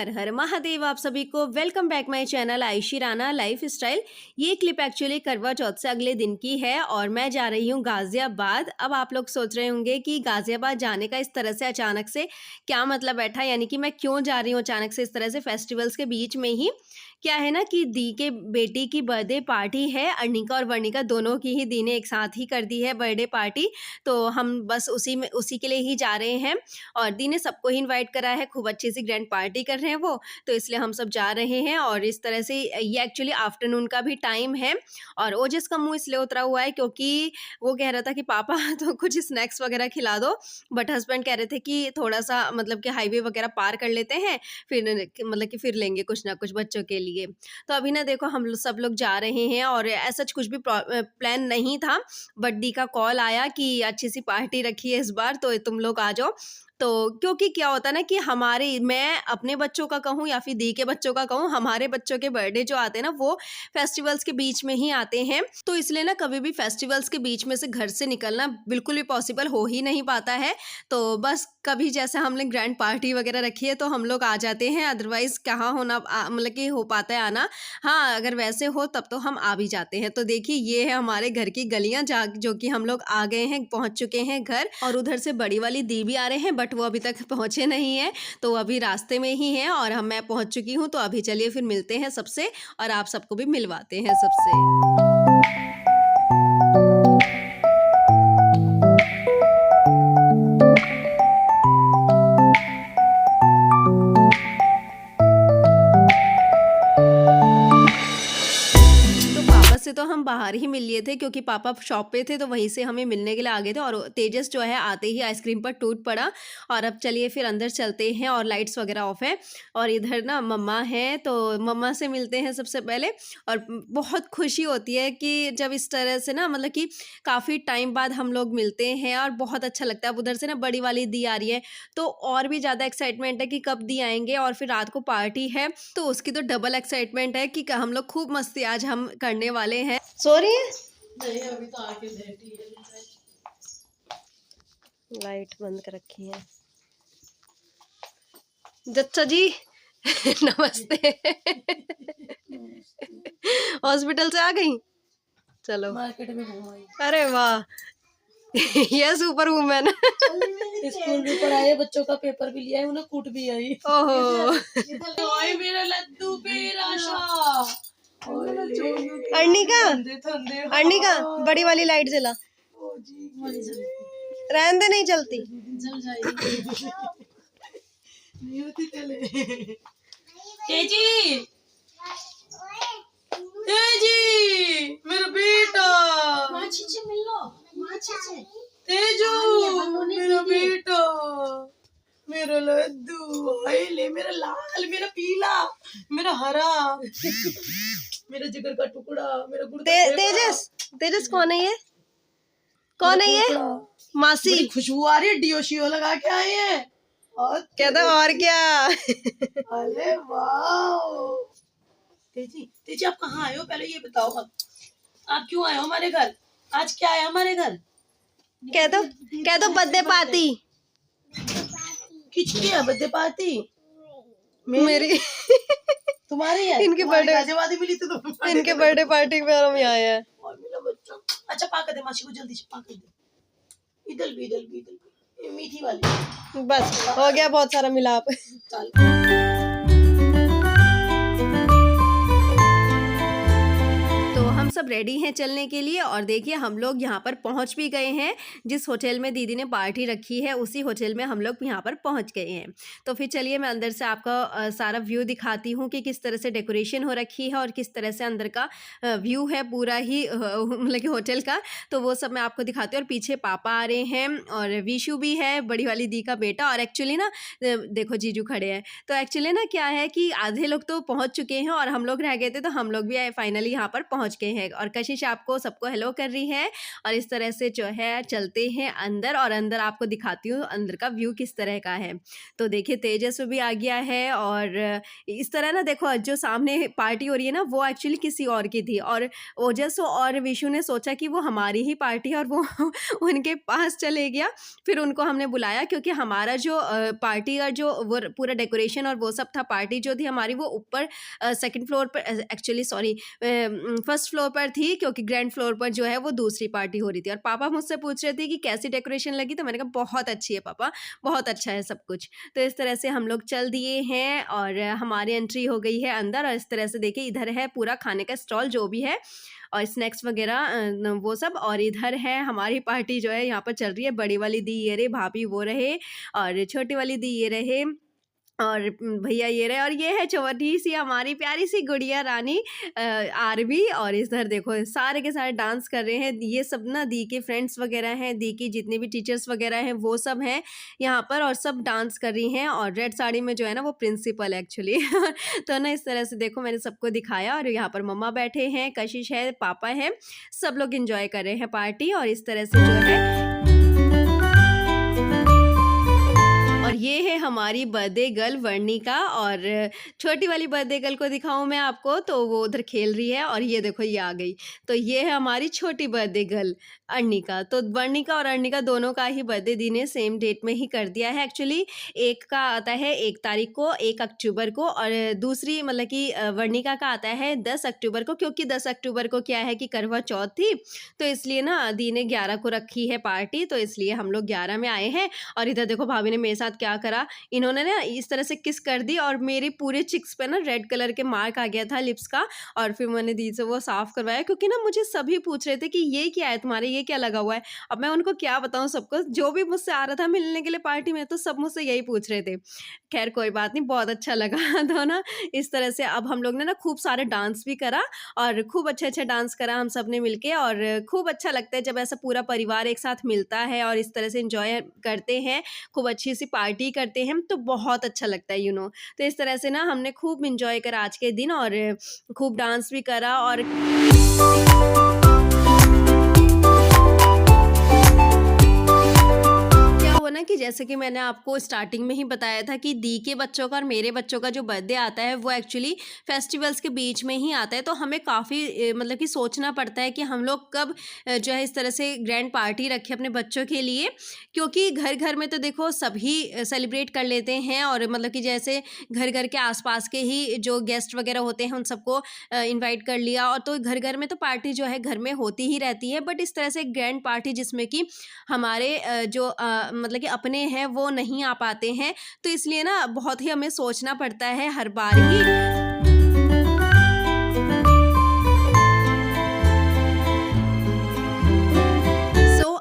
हर हर महादेव। आप सभी को welcome back my channel Ayshi Rana life style. ये क्लिप एक्चुअली करवा चौथ से अगले दिन की है और मैं जा रही हूँ गाजियाबाद। अब आप लोग सोच रहे होंगे कि गाजियाबाद जाने का इस तरह से अचानक से क्या मतलब बैठा, यानी कि मैं क्यों जा रही हूँ अचानक से इस तरह से फेस्टिवल्स के बीच में ही। क्या है ना कि दी के बेटी की बर्थडे पार्टी है, अर्निका और वर्णिका दोनों की ही दी ने एक साथ ही कर दी है बर्थडे पार्टी। तो हम बस उसी के लिए ही जा रहे हैं और दी ने सबको ही इनवाइट करा है, खूब अच्छी सी ग्रैंड पार्टी कर रहे हैं वो, तो इसलिए हम सब जा रहे हैं। और इस तरह से ये एक्चुअली आफ्टरनून का भी टाइम है और ओजस का मुंह इसलिए उतरा हुआ है क्योंकि वो कह रहा था कि पापा तो कुछ स्नैक्स वगैरह खिला दो, बट हस्बैंड कह रहे थे कि थोड़ा सा मतलब कि हाईवे वगैरह पार कर लेते हैं, फिर मतलब कि फिर लेंगे कुछ ना कुछ बच्चों के लिए। तो अभी ना देखो हम सब लोग जा रहे हैं और ऐसा कुछ भी प्लान नहीं था, बट दी का कॉल आया कि अच्छी सी पार्टी रखी है इस बार, तो तुम लोग आ जाओ। तो क्योंकि क्या होता है ना कि मैं अपने बच्चों का कहूँ या फिर दी के बच्चों का कहूँ, हमारे बच्चों के बर्थडे जो आते हैं ना वो फेस्टिवल्स के बीच में ही आते हैं। तो इसलिए ना कभी भी फेस्टिवल्स के बीच में से घर से निकलना बिल्कुल भी पॉसिबल हो ही नहीं पाता है। तो बस कभी जैसे हमने ग्रैंड पार्टी वगैरह रखी है तो हम लोग आ जाते हैं, अदरवाइज कहाँ होना मतलब कि हो पाता है आना। हाँ, अगर वैसे हो तब तो हम आ भी जाते हैं। तो देखिए ये है हमारे घर की गलियां जो कि हम लोग आ गए हैं, पहुंच चुके हैं घर। और उधर से बड़ी वाली दी भी आ रहे हैं बट वो अभी तक पहुंचे नहीं है, तो वो अभी रास्ते में ही है और मैं पहुंच चुकी हूँ। तो अभी चलिए फिर मिलते हैं सबसे और आप सबको भी मिलवाते हैं सबसे। से तो हम बाहर ही मिल लिए थे क्योंकि पापा शॉप पे थे, तो वहीं से हमें मिलने के लिए आ गए थे और तेजस जो है आते ही आइसक्रीम पर टूट पड़ा। और अब चलिए फिर अंदर चलते हैं और लाइट्स वगैरह ऑफ है और इधर ना मम्मा है, तो मम्मा से मिलते हैं सबसे पहले। और बहुत खुशी होती है कि जब इस तरह से ना मतलब कि काफ़ी टाइम बाद हम लोग मिलते हैं और बहुत अच्छा लगता है। अब उधर से ना बड़ी वाली दी आ रही है तो और भी ज़्यादा एक्साइटमेंट है कि कब दी आएंगे। और फिर रात को पार्टी है तो उसकी तो डबल एक्साइटमेंट है कि हम लोग खूब मस्ती आज हम करने वाले हैं। सो रही है? नहीं, अभी तो आके बैठी है। लाइट बंद कर रखी है। जच्चा जी नमस्ते। हॉस्पिटल से आ गई? चलो मार्केट में घूम आई। अरे वाह ये सुपर वुमेन। स्कूल भी पढ़ाए, बच्चों का पेपर भी लिया है, उन्हें कूट भी आई। ओहो मेरा लड्डू मेरा शाह। अर्निका, अर्निका बड़ी वाली लाइट जला। रहने दे, नहीं चलती। जल जाएगी। नहीं होती चले। तेजी, तेजी, मेरा बेटा। माची से मिल लो, माची से। तेजू, मेरा बेटा, मेरा लड्डू, हाय ले, मेरा लाल, मेरा पीला, मेरा हरा, मेरा जिगर का टुकड़ा, मेरा गुड़ का तेजस, तेजस कौन है ये? कौन है ये? मासी। खुशबू आ रही है, डीओ लगा के आए हैं। और कहता और क्या। अरे वाह। तेजी, तेजी आप कहाँ आए हो पहले ये बताओ। आप क्यों आए हो हमारे घर? आज क्या है हमारे घर? कह दो बर्थडे पार्टी। किसकी है बर्थडे पार्टी? मेरी। तुम्हारी है? इनके बर्थडे मिली तो इनके बर्थडे पार्टी में हम यहाँ आए हैं। अच्छा पाक दे मासी को, जल्दी से पाक दे। इधर भी, इधर भी, इधर भी, मीठी वाली। बस हो गया बहुत सारा मिलाप। हम सब रेडी हैं चलने के लिए और देखिए हम लोग यहाँ पर पहुँच भी गए हैं। जिस होटल में दीदी ने पार्टी रखी है उसी होटल में हम लोग यहाँ पर पहुँच गए हैं। तो फिर चलिए मैं अंदर से आपका सारा व्यू दिखाती हूँ कि किस तरह से डेकोरेशन हो रखी है और किस तरह से अंदर का व्यू है पूरा ही मतलब कि होटल का, तो वो सब मैं आपको दिखाती हूँ। और पीछे पापा आ रहे हैं और विशु भी है, बड़ी वाली दी का बेटा। और एक्चुअली ना देखो जीजू खड़े हैं। तो एक्चुअली ना क्या है कि आधे लोग तो पहुँच चुके हैं और हम लोग रह गए थे, तो हम लोग भी फाइनली यहाँ पर पहुँच गए हैं है और कशिश आपको सबको हेलो कर रही है और इस तरह से जो है चलते हैं अंदर और अंदर आपको दिखाती हूँ अंदर का व्यू किस तरह का है। तो देखिए तेजस्वी भी आ गया है और इस तरह ना देखो जो सामने पार्टी हो रही है ना वो एक्चुअली किसी और की थी और ओजस और विशु ने सोचा कि वो हमारी ही पार्टी है और वो उनके पास चले गया। फिर उनको हमने बुलाया क्योंकि हमारा जो पार्टी का जो वो पूरा डेकोरेशन और वो सब था, पार्टी जो थी हमारी वो ऊपर सेकंड फ्लोर पर एक्चुअली सॉरी फर्स्ट फ्लोर पर थी क्योंकि ग्रैंड फ्लोर पर जो है वो दूसरी पार्टी हो रही थी। और पापा मुझसे पूछ रहे थे कि कैसी डेकोरेशन लगी, तो मैंने कहा बहुत अच्छी है पापा, बहुत अच्छा है सब कुछ। तो इस तरह से हम लोग चल दिए हैं और हमारी एंट्री हो गई है अंदर और इस तरह से देखिए इधर है पूरा खाने का स्टॉल जो भी है और स्नैक्स वगैरह वो सब, और इधर है हमारी पार्टी जो है यहाँ पर चल रही है। बड़ी वाली दी ये रहे, भाभी वो रहे और छोटी वाली दी ये रहे और भैया ये रहे और ये है छोटी सी हमारी प्यारी सी गुड़िया रानी आरवी। और इधर देखो सारे के सारे डांस कर रहे हैं। ये सब ना दी के फ्रेंड्स वगैरह हैं, दी की जितने भी टीचर्स वगैरह हैं वो सब हैं यहाँ पर और सब डांस कर रही हैं। और रेड साड़ी में जो है ना वो प्रिंसिपल है एक्चुअली तो ना इस तरह से देखो मैंने सबको दिखाया और यहाँ पर मम्मा बैठे हैं, कशिश है, पापा है, सब लोग इंजॉय कर रहे हैं पार्टी। और इस तरह से जो है और ये है हमारी बर्थडे गर्ल वर्णिका और छोटी वाली बर्थडे गर्ल को दिखाऊं मैं आपको तो वो उधर खेल रही है और ये देखो ये आ गई। तो ये है हमारी छोटी बर्थडे गर्ल अर्णिका। तो वर्णिका और अर्णिका दोनों का ही बर्थडे दी ने सेम डेट में ही कर दिया है एक्चुअली। एक का आता है 1 तारीख को, 1 अक्टूबर को, और दूसरी मतलब कि वर्णिका का आता है 10 अक्टूबर को, क्योंकि 10 अक्टूबर को क्या है कि करवा चौथ थी तो इसलिए ना दी ने 11 को रखी है पार्टी, तो इसलिए हम लोग 11 में आए हैं। और इधर देखो भाभी ने मेरे साथ क्या करा, इन्होंने ना इस तरह से किस कर दी और मेरे पूरे चिक्स पे ना रेड कलर के मार्क आ गया था लिप्स का। और फिर मैंने दी से वो साफ करवाया क्योंकि ना मुझे सभी पूछ रहे थे कि ये क्या है तुम्हारे, ये क्या लगा हुआ है। अब मैं उनको क्या बताऊं, सबको जो भी मुझसे आ रहा था मिलने के लिए पार्टी में तो सब मुझसे यही पूछ रहे थे। खैर कोई बात नहीं, बहुत अच्छा लगा तो ना इस तरह से अब हम लोग ने ना खूब सारे डांस भी करा और खूब अच्छे डांस करा हम सब ने मिलके। और खूब अच्छा लगता है जब ऐसा पूरा परिवार एक साथ मिलता है और इस तरह से एंजॉय करते हैं, खूब अच्छी सी पार्टी करते हैं तो बहुत अच्छा लगता है तो इस तरह से ना हमने खूब एंजॉय करा आज के दिन और खूब डांस भी करा। और हुआ ना कि जैसे कि मैंने आपको स्टार्टिंग में ही बताया था कि दी के बच्चों का और मेरे बच्चों का जो बर्थडे आता है वो एक्चुअली फेस्टिवल्स के बीच में ही आता है। तो हमें काफ़ी मतलब कि सोचना पड़ता है कि हम लोग कब जो है इस तरह से ग्रैंड पार्टी रखें अपने बच्चों के लिए, क्योंकि घर घर में तो देखो सभी सेलिब्रेट कर लेते हैं और मतलब कि जैसे घर घर के आसपास के ही जो गेस्ट वगैरह होते हैं उन सबको इन्वाइट कर लिया। और तो घर घर में तो पार्टी जो है घर में होती ही रहती है, बट इस तरह से ग्रैंड पार्टी जिसमें कि हमारे जो मतलब कि अपने हैं वो नहीं आ पाते हैं, तो इसलिए ना बहुत ही हमें सोचना पड़ता है हर बार ही।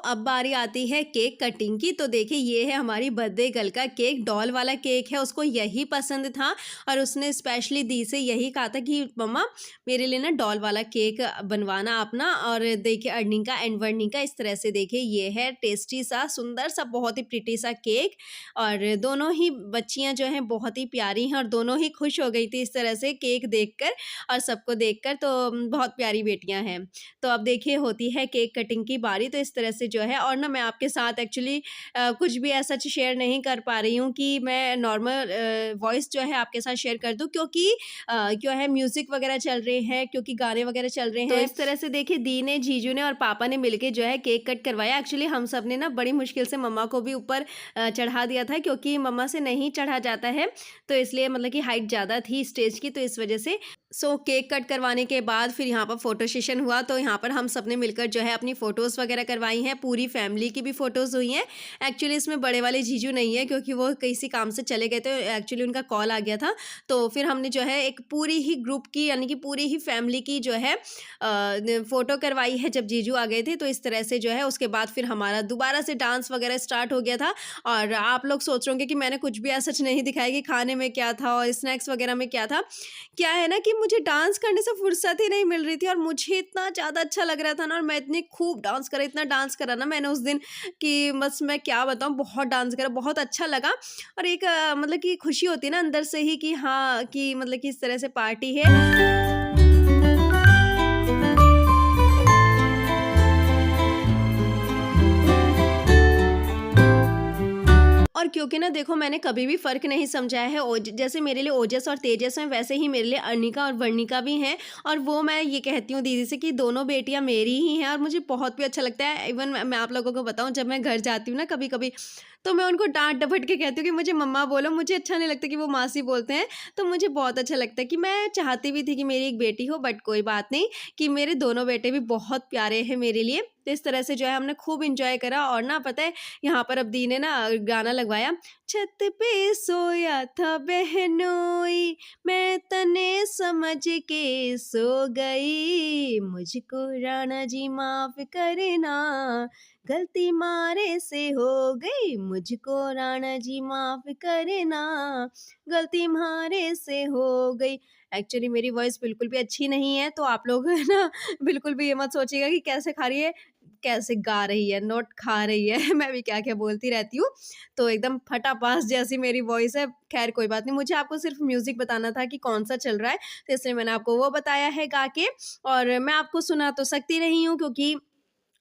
अब बारी आती है केक कटिंग की। तो देखिए ये है हमारी बर्थडे गर्ल का केक, डॉल वाला केक है, उसको यही पसंद था और उसने स्पेशली दी से यही कहा था कि मम्मा मेरे लिए ना डॉल वाला केक बनवाना अपना। और देखिए अर्णिका एंड वर्णिका इस तरह से देखिए ये है टेस्टी सा सुंदर सा बहुत ही प्रिटी सा केक। और दोनों ही बच्चियां जो हैं बहुत ही प्यारी हैं और दोनों ही खुश हो गई थी इस तरह से केक देखकर और सबको देखकर, तो बहुत प्यारी बेटियां हैं। तो अब देखिए होती है केक कटिंग की बारी। तो इस तरह से जो है, और ना मैं आपके साथ एक्चुअली कुछ भी ऐसा शेयर नहीं कर पा रही हूँ कि मैं नॉर्मल वॉइस जो है आपके साथ शेयर कर दूँ, क्योंकि क्या है म्यूजिक वगैरह चल रहे हैं, क्योंकि गाने वगैरह चल रहे हैं। तो इस तरह से देखिए दी ने, जीजू ने और पापा ने मिलके जो है केक कट करवाया। एक्चुअली हम सब ने ना बड़ी मुश्किल से मम्मा को भी ऊपर चढ़ा दिया था, क्योंकि मम्मा से नहीं चढ़ा जाता है, तो इसलिए मतलब कि हाइट ज़्यादा थी स्टेज की, तो इस वजह से। सो केक कट करवाने के बाद फिर यहाँ पर फोटो सेशन हुआ। तो यहाँ पर हम सब ने मिलकर जो है अपनी फ़ोटोज़ वगैरह करवाई हैं, पूरी फैमिली की भी फ़ोटोज़ हुई हैं। एक्चुअली इसमें बड़े वाले जीजू नहीं है क्योंकि वो किसी काम से चले गए थे, एक्चुअली उनका कॉल आ गया था। तो फिर हमने जो है एक पूरी ही ग्रुप की यानी कि पूरी ही फैमिली की जो है फ़ोटो करवाई है जब जीजू आ गए थे। तो इस तरह से जो है उसके बाद फिर हमारा दोबारा से डांस वगैरह स्टार्ट हो गया था। और आप लोग सोच रहे होंगे कि मैंने कुछ भी ऐसा नहीं दिखाया कि खाने में क्या था और स्नैक्स वगैरह में क्या था। क्या है ना कि मुझे डांस करने से फुर्सत ही नहीं मिल रही थी और मुझे इतना ज़्यादा अच्छा लग रहा था ना, और मैं इतनी खूब डांस करा, इतना डांस करा ना मैंने उस दिन कि बस मैं क्या बताऊँ, बहुत डांस करा, बहुत अच्छा लगा। और एक मतलब कि खुशी होती है ना अंदर से ही कि हाँ कि मतलब कि इस तरह से पार्टी है। क्योंकि ना देखो मैंने कभी भी फ़र्क नहीं समझा है जैसे मेरे लिए ओजस और तेजस हैं वैसे ही मेरे लिए अर्निका और वर्णिका भी हैं। और वो मैं ये कहती हूँ दीदी से कि दोनों बेटियाँ मेरी ही हैं और मुझे बहुत भी अच्छा लगता है। इवन मैं आप लोगों को बताऊँ, जब मैं घर जाती हूँ ना कभी-कभी, तो मैं उनको डाँट डपट के कहती हूँ कि मुझे मम्मा बोलो, मुझे अच्छा नहीं लगता कि वो मासी बोलते हैं। तो मुझे बहुत अच्छा लगता है कि मैं चाहती भी थी कि मेरी एक बेटी हो, बट कोई बात नहीं, कि मेरे दोनों बेटे भी बहुत प्यारे हैं मेरे लिए। तो इस तरह से जो है हमने खूब एन्जॉय करा। और ना पता है, यहाँ पर अब दी ने ना गाना लगवाया, छत पे सोया था बहनोई, मैं तने समझ के सो गई, मुझको राणा जी माफ़ करना, गलती मारे से हो गई, मुझको राणा जी माफ़ करना, गलती म्हारे से हो गई। एक्चुअली मेरी वॉइस बिल्कुल भी अच्छी नहीं है, तो आप लोग है ना बिल्कुल भी ये मत सोचिएगा कि कैसे खा रही है, कैसे गा रही है, नोट खा रही है। मैं भी क्या-क्या बोलती रहती हूँ। तो एकदम फटापास जैसी मेरी वॉइस है। ख़ैर कोई बात नहीं, मुझे आपको सिर्फ़ म्यूज़िक बताना था कि कौन-सा चल रहा है, तो इसलिए मैंने आपको वो बताया है गा के। और मैं आपको सुना तो सकती नहीं हूँ, क्योंकि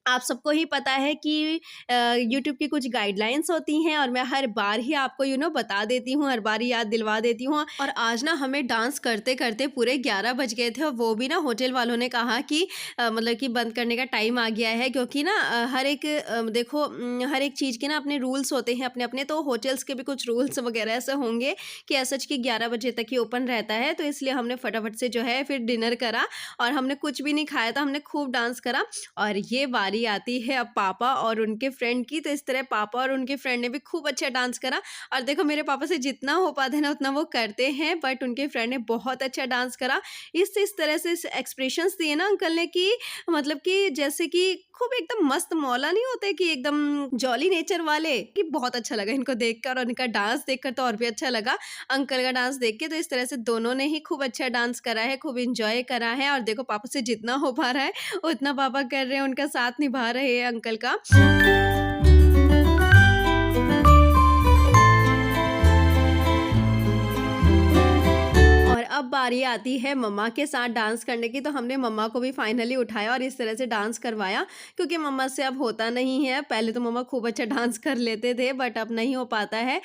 आप सबको ही पता है कि यूट्यूब की कुछ गाइडलाइंस होती हैं और मैं हर बार ही आपको बता देती हूँ, हर बार ही याद दिलवा देती हूँ। और आज ना हमें डांस करते-करते पूरे 11 बज गए थे, और वो भी ना होटल वालों ने कहा कि मतलब कि बंद करने का टाइम आ गया है, क्योंकि ना हर एक देखो हर एक चीज़ के ना अपने रूल्स होते हैं अपने-अपने, तो होटल्स के भी कुछ रूल्स वगैरह ऐसे होंगे कि ऐसा कि 11 बजे तक ही ओपन रहता है। तो इसलिए हमने फटाफट से जो है फिर डिनर करा, और हमने कुछ भी नहीं खाया था, हमने खूब डांस करा। और ये बारी आती है अब पापा और उनके फ्रेंड की। तो इस तरह पापा और उनके फ्रेंड ने भी खूब अच्छा डांस करा, और देखो मेरे पापा से जितना हो पाता है ना उतना वो करते हैं, बट उनके फ्रेंड ने बहुत अच्छा डांस करा। इस तरह से एक्सप्रेशंस दिए ना अंकल ने कि मतलब कि जैसे कि खूब एकदम मस्त मौला नहीं होते कि एकदम जॉली नेचर वाले, कि बहुत अच्छा लगा इनको देखकर, और इनका डांस देखकर तो और भी अच्छा लगा अंकल का डांस देख के। तो इस तरह से दोनों ने ही खूब अच्छा डांस करा है, खूब एंजॉय करा है। और देखो पापा से जितना हो पा रहा है उतना पापा कर रहे हैं, उनका साथ निभा रहे हैं अंकल का। और अब बारी आती है मम्मा के साथ डांस करने की। तो हमने मम्मा को भी फाइनली उठाया और इस तरह से डांस करवाया, क्योंकि मम्मा से अब होता नहीं है। पहले तो मम्मा खूब अच्छा डांस कर लेते थे, बट अब नहीं हो पाता है।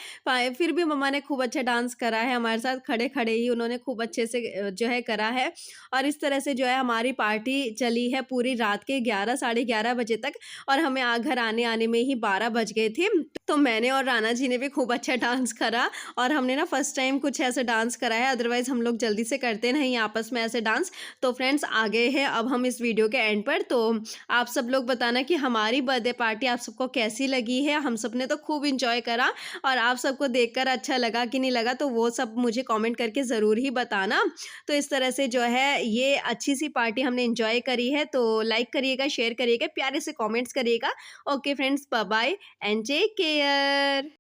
फिर भी मम्मा ने खूब अच्छा डांस करा है हमारे साथ, खड़े-खड़े ही उन्होंने खूब अच्छे से जो है करा है। और इस तरह से जो है हमारी पार्टी चली है पूरी रात के 11 साढ़े 11 बजे तक, और हमें घर आने-आने में ही 12 बज गए थे। तो मैंने और राना जी ने भी खूब अच्छा डांस करा, और हमने ना फर्स्ट टाइम कुछ ऐसा डांस करा है, अदरवाइज़ हम लोग जल्दी से करते नहीं आपस में ऐसे डांस। तो फ्रेंड्स आ गए हैं अब हम इस वीडियो के एंड पर। तो आप सब लोग बताना कि हमारी बर्थडे पार्टी आप सबको कैसी लगी है। हम सब ने तो खूब एंजॉय करा, और आप सबको देखकर अच्छा लगा कि नहीं लगा, तो वो सब मुझे कमेंट करके ज़रूर ही बताना। तो इस तरह से जो है ये अच्छी सी पार्टी हमने एंजॉय करी है। तो लाइक करिएगा, शेयर करिएगा, प्यारे से कमेंट्स करिएगा। Okay friends, bye bye and take care.